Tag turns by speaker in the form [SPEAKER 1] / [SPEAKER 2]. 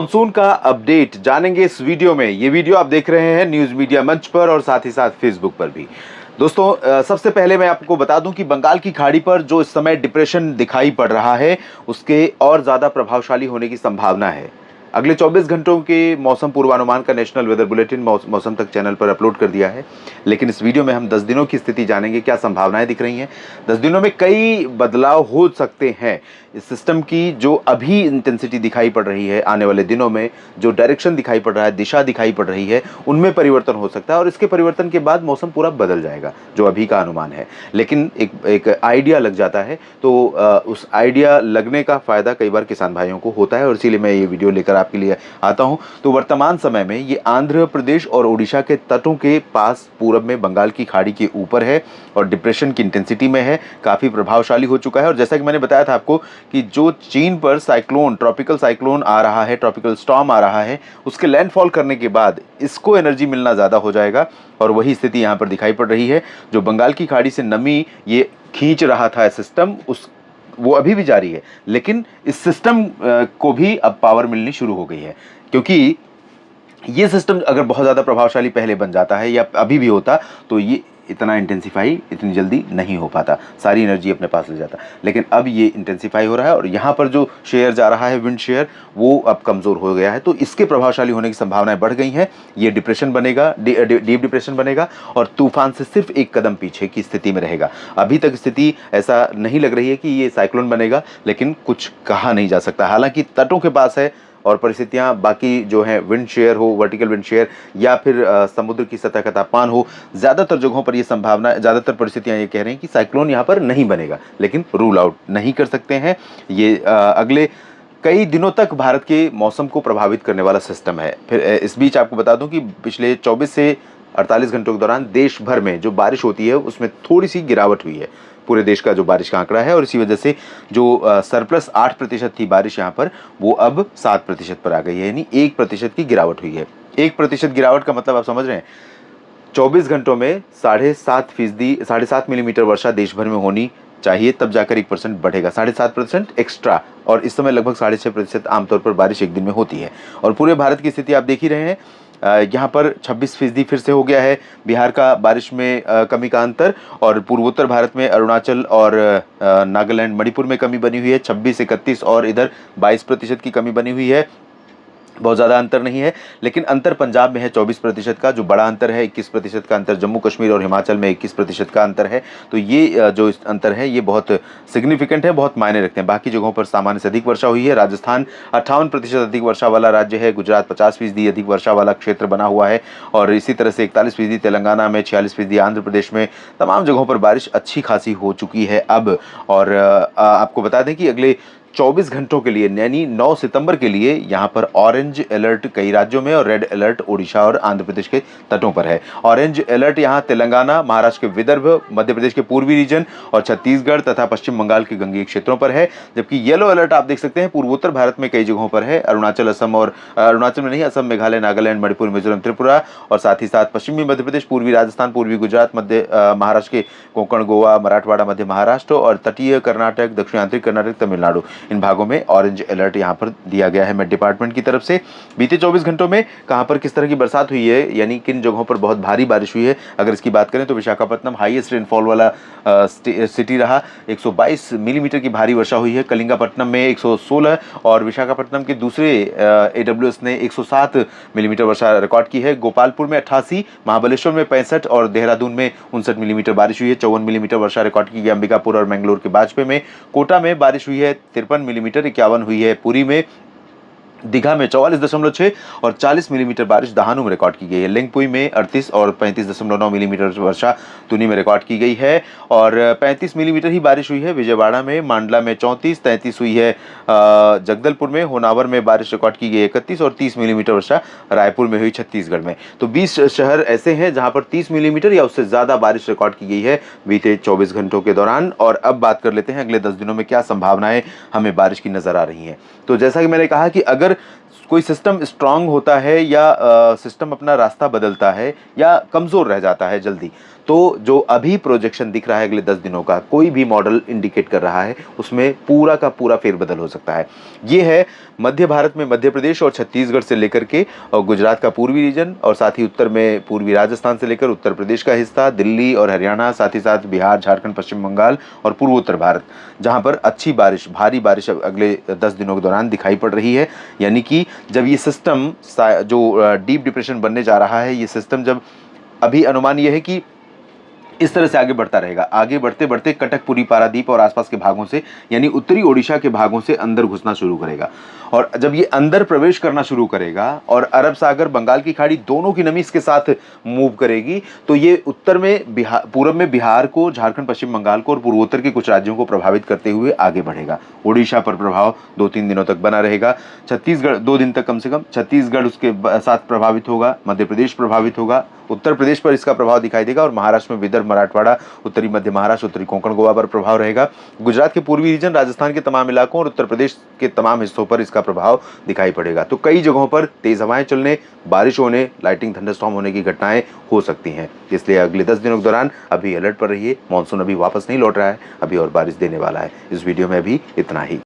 [SPEAKER 1] Monsoon का update जानेंगे इस वीडियो में। ये वीडियो आप देख रहे हैं न्यूज़ मीडिया मंच पर और साथ ही साथ फेसबुक पर भी। दोस्तों, सबसे पहले मैं आपको बता दूं कि बंगाल की खाड़ी पर जो इस समय डिप्रेशन दिखाई पड़ रहा है, उसके और ज़्यादा प्रभावशाली होने की संभावना है। अगले 24 घंटों के मौसम पूर्वानुमान का नेशनल वेदर बुलेटिन मौसम तक चैनल पर अपलोड कर दिया है, लेकिन इस वीडियो में हम 10 दिनों की स्थिति जानेंगे, क्या संभावनाएं दिख रही हैं। 10 दिनों में कई बदलाव हो सकते हैं। इस सिस्टम की जो अभी इंटेंसिटी दिखाई पड़ रही है, आने वाले दिनों में जो डायरेक्शन दिखाई पड़ रहा है, दिशा दिखाई पड़ रही है, उनमें परिवर्तन हो सकता है और इसके परिवर्तन के बाद मौसम पूरा बदल जाएगा, जो अभी का अनुमान है। लेकिन एक आइडिया लग जाता है, तो उस आइडिया लगने का फ़ायदा कई बार किसान भाइयों को होता है और इसीलिए मैं ये वीडियो लेकर आपके लिए आता हूँ। तो वर्तमान समय में ये आंध्र प्रदेश और उड़ीसा के तटों के पास पूरब में बंगाल की खाड़ी के ऊपर है और डिप्रेशन की इंटेंसिटी में है, काफ़ी प्रभावशाली हो चुका है। और जैसा कि मैंने बताया था आपको कि जो चीन पर साइक्लोन, ट्रॉपिकल साइक्लोन आ रहा है, ट्रॉपिकल स्टॉर्म आ रहा है, उसके लैंडफॉल करने के बाद इसको एनर्जी मिलना ज़्यादा हो जाएगा और वही स्थिति यहाँ पर दिखाई पड़ रही है। जो बंगाल की खाड़ी से नमी ये खींच रहा था सिस्टम, उस वो अभी भी जारी है, लेकिन इस सिस्टम को भी अब पावर मिलनी शुरू हो गई है, क्योंकि ये सिस्टम अगर बहुत ज़्यादा प्रभावशाली पहले बन जाता है या अभी भी होता, तो ये इतना इंटेंसिफाई इतनी जल्दी नहीं हो पाता, सारी एनर्जी अपने पास ले जाता। लेकिन अब ये इंटेंसिफाई हो रहा है और यहाँ पर जो शेयर जा रहा है, विंड शेयर, वो अब कमज़ोर हो गया है, तो इसके प्रभावशाली होने की संभावनाएं बढ़ गई हैं। ये डिप्रेशन बनेगा, डीप डिप्रेशन बनेगा और तूफान से सिर्फ एक कदम पीछे की स्थिति में रहेगा। अभी तक स्थिति ऐसा नहीं लग रही है कि ये साइक्लोन बनेगा, लेकिन कुछ कहा नहीं जा सकता। हालांकि तटों के पास है और परिस्थितियाँ बाकी जो हैं, विंड शेयर हो, वर्टिकल विंड शेयर या फिर समुद्र की सतह का तापमान हो, ज़्यादातर जगहों पर ये संभावना, ज़्यादातर परिस्थितियाँ ये कह रही हैं कि साइक्लोन यहाँ पर नहीं बनेगा, लेकिन रूल आउट नहीं कर सकते हैं। ये अगले कई दिनों तक भारत के मौसम को प्रभावित करने वाला सिस्टम है। फिर इस बीच आपको बता दूं कि पिछले 24 से 48 घंटों के दौरान देश भर में जो बारिश होती है उसमें थोड़ी सी गिरावट हुई है, पूरे देश का जो बारिश का आंकड़ा है, और इसी वजह से जो सरप्लस 8% थी बारिश यहाँ पर, वो अब 7% पर आ गई है, यानी 1% की गिरावट हुई है। 1% गिरावट का मतलब आप समझ रहे हैं, 24 घंटों में 7.5 मिलीमीटर वर्षा देश भर में होनी चाहिए, तब जाकर 1% बढ़ेगा, 7.5% एक्स्ट्रा। और इस समय लगभग 6.5% आमतौर पर बारिश एक दिन में होती है। और पूरे भारत की स्थिति आप देख ही रहे हैं, यहाँ पर 26% फिर से हो गया है बिहार का बारिश में कमी का अंतर, और पूर्वोत्तर भारत में अरुणाचल और नागालैंड, मणिपुर में कमी बनी हुई है 26, 31, और इधर 22% की कमी बनी हुई है। बहुत ज़्यादा अंतर नहीं है, लेकिन अंतर पंजाब में है 24% का, जो बड़ा अंतर है 21% का अंतर जम्मू कश्मीर और हिमाचल में 21% का अंतर है। तो ये जो अंतर है ये बहुत सिग्निफिकेंट है, बहुत मायने रखते हैं। बाकी जगहों पर सामान्य से अधिक वर्षा हुई है। राजस्थान 58% अधिक वर्षा वाला राज्य है, गुजरात 50% अधिक वर्षा वाला क्षेत्र बना हुआ है, और इसी तरह से 41% तेलंगाना में, 46% आंध्र प्रदेश में, तमाम जगहों पर बारिश अच्छी खासी हो चुकी है अब। और आपको बता दें कि अगले 24 घंटों के लिए, यानी 9 सितंबर के लिए, यहाँ पर ऑरेंज अलर्ट कई राज्यों में और रेड अलर्ट ओडिशा और आंध्र प्रदेश के तटों पर है। ऑरेंज अलर्ट यहाँ तेलंगाना, महाराष्ट्र के विदर्भ, मध्य प्रदेश के पूर्वी रीजन और छत्तीसगढ़ तथा पश्चिम बंगाल के गंगीय क्षेत्रों पर है। जबकि येलो अलर्ट आप देख सकते हैं पूर्वोत्तर भारत में कई जगहों पर है, अरुणाचल, असम, और अरुणाचल में नहीं, असम, मेघालय, नागालैंड, मणिपुर, मिजोरम, त्रिपुरा, और साथ ही साथ पश्चिमी मध्य प्रदेश, पूर्वी राजस्थान, पूर्वी गुजरात, मध्य महाराष्ट्र के कोंकण, गोवा, मराठवाड़ा, मध्य महाराष्ट्र और तटीय कर्नाटक, दक्षिणांतरिक कर्नाटक, तमिलनाडु, इन भागों में ऑरेंज अलर्ट यहां पर दिया गया है मेट डिपार्टमेंट की तरफ से। बीते 24 घंटों में कहां पर किस तरह की बरसात हुई है, यानी किन जगहों पर बहुत भारी बारिश हुई है, अगर इसकी बात करें तो विशाखापट्टनम हाईएस्ट रेनफॉल वाला सिटी रहा, 122 मिलीमीटर की भारी वर्षा हुई है। कलिंगापट्टनम में 116 और विशाखापट्टनम के दूसरे AWS ने 107 मिलीमीटर वर्षा रिकॉर्ड की है। गोपालपुर में 88, महाबलेश्वर में 65 और देहरादून में 59 मिलीमीटर बारिश हुई है। 54 मिलीमीटर वर्षा रिकॉर्ड की गई अंबिकापुर और मैंगलोर के बाजपे में। कोटा में बारिश हुई है 53 मिलीमीटर, 51 हुई है पुरी में। दीघा में 44.6 और 40 मिलीमीटर बारिश दहानू में रिकॉर्ड की गई है। लिंगपुई में 38 और 35.9 मिलीमीटर वर्षा तुनी में रिकॉर्ड की गई है, और 35 मिलीमीटर ही बारिश हुई है विजयवाड़ा में। मांडला में 34, 33 हुई है जगदलपुर में। होनावर में बारिश रिकॉर्ड की गई 31 और 30 मिलीमीटर वर्षा रायपुर में हुई छत्तीसगढ़ में। तो 20 शहर ऐसे हैं जहां पर 30 मिलीमीटर या उससे ज़्यादा बारिश रिकॉर्ड की गई है बीते 24 घंटों के दौरान। और अब बात कर लेते हैं अगले 10 दिनों में क्या संभावनाएं हमें बारिश की नज़र आ रही हैं। तो जैसा कि मैंने कहा कि अगर कोई सिस्टम स्ट्रांग होता है या सिस्टम अपना रास्ता बदलता है या कमज़ोर रह जाता है जल्दी, तो जो अभी प्रोजेक्शन दिख रहा है अगले 10 दिनों का, कोई भी मॉडल इंडिकेट कर रहा है उसमें पूरा का पूरा फेरबदल हो सकता है। ये है मध्य भारत में मध्य प्रदेश और छत्तीसगढ़ से लेकर के और गुजरात का पूर्वी रीजन, और साथ ही उत्तर में पूर्वी राजस्थान से लेकर उत्तर प्रदेश का हिस्सा, दिल्ली और हरियाणा, साथ ही साथ बिहार, झारखंड, पश्चिम बंगाल और पूर्वोत्तर भारत, जहां पर अच्छी बारिश, भारी बारिश अगले 10 दिनों के दौरान दिखाई पड़ रही है। यानी कि जब ये सिस्टम जो डीप डिप्रेशन बनने जा रहा है, ये सिस्टम जब, अभी अनुमान यह है कि इस तरह से आगे बढ़ता रहेगा, आगे बढ़ते बढ़ते कटकपुरी, पारादीप और आसपास के भागों से, यानी उत्तरी ओडिशा के भागों से अंदर घुसना शुरू करेगा। और जब ये अंदर प्रवेश करना शुरू करेगा और अरब सागर, बंगाल की खाड़ी, दोनों की नमी इसके साथ मूव करेगी, तो ये उत्तर में बिहार, पूरब में बिहार को, झारखंड, पश्चिम बंगाल को और पूर्वोत्तर के कुछ राज्यों को प्रभावित करते हुए आगे बढ़ेगा। ओडिशा पर प्रभाव 2-3 दिनों तक बना रहेगा। छत्तीसगढ़ 2 दिन तक कम से कम, छत्तीसगढ़ उसके साथ प्रभावित होगा, मध्य प्रदेश प्रभावित होगा, उत्तर प्रदेश पर इसका प्रभाव दिखाई देगा, और महाराष्ट्र में विदर्भ, मराठवाड़ा, उत्तरी मध्य महाराष्ट्र, उत्तरी कोंकण, गोवा पर प्रभाव रहेगा। गुजरात के पूर्वी रीजन, राजस्थान के तमाम इलाकों और उत्तर प्रदेश के तमाम हिस्सों पर इसका प्रभाव दिखाई पड़ेगा। तो कई जगहों पर तेज हवाएं चलने, बारिश होने, लाइटिंग, थंडरस्टॉर्म होने की घटनाएं हो सकती हैं। इसलिए अगले 10 दिनों के दौरान अभी अलर्ट पर रहिए। मानसून अभी वापस नहीं लौट रहा है, अभी और बारिश देने वाला है। इस वीडियो में अभी इतना ही।